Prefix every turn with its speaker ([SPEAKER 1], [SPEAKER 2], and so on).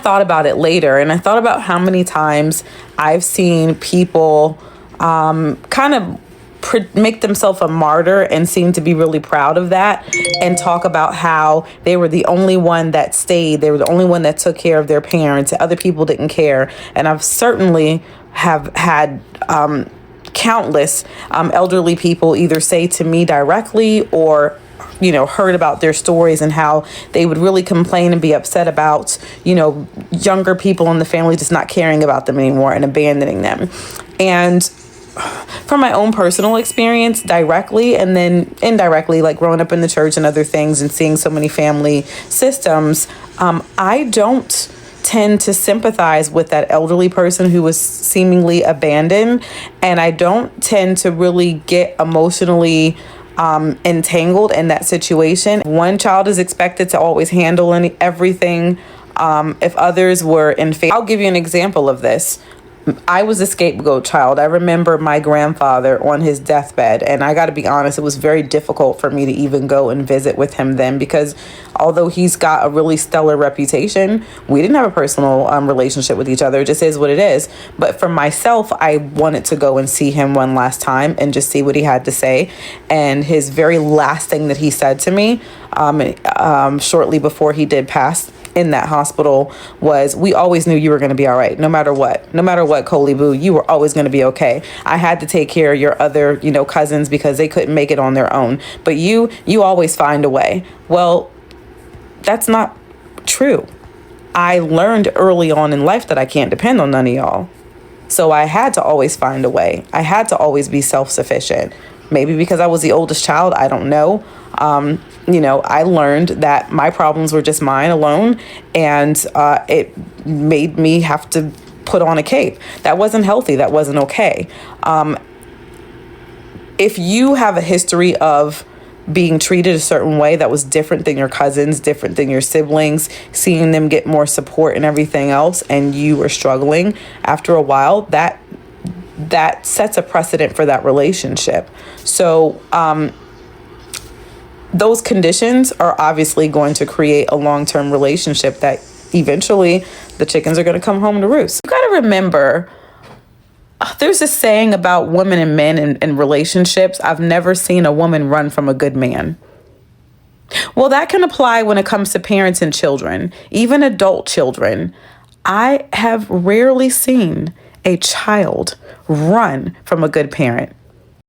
[SPEAKER 1] thought about it later, and I thought about how many times I've seen people kind of make themselves a martyr and seem to be really proud of that, and talk about how they were the only one that stayed. They were the only one that took care of their parents. Other people didn't care. And I've certainly have had countless elderly people either say to me directly or heard about their stories and how they would really complain and be upset about, younger people in the family just not caring about them anymore and abandoning them. And from my own personal experience directly and then indirectly, like growing up in the church and other things and seeing so many family systems, I don't tend to sympathize with that elderly person who was seemingly abandoned. And I don't tend to really get emotionally entangled in that situation. One child is expected to always handle everything. If others were in favor, I'll give you an example of this. I was a scapegoat child. I remember my grandfather on his deathbed, and I got to be honest, it was very difficult for me to even go and visit with him then, because although he's got a really stellar reputation, we didn't have a personal relationship with each other. It just is what it is. But for myself, I wanted to go and see him one last time and just see what he had to say. And his very last thing that he said to me shortly before he did pass in that hospital was, "We always knew you were going to be all right. No matter what, Coley Boo, you were always going to be okay. I had to take care of your other, cousins because they couldn't make it on their own. But you always find a way." Well, that's not true. I learned early on in life that I can't depend on none of y'all. So I had to always find a way. I had to always be self-sufficient. Maybe because I was the oldest child, I don't know. I learned that my problems were just mine alone, and it made me have to put on a cape. That wasn't healthy. That wasn't okay. If you have a history of being treated a certain way that was different than your cousins, different than your siblings, seeing them get more support and everything else, and you were struggling, after a while, that sets a precedent for that relationship. So those conditions are obviously going to create a long-term relationship that eventually the chickens are going to come home to roost. You got to remember, there's a saying about women and men in relationships: "I've never seen a woman run from a good man." Well, that can apply when it comes to parents and children, even adult children. I have rarely seen a child run from a good parent.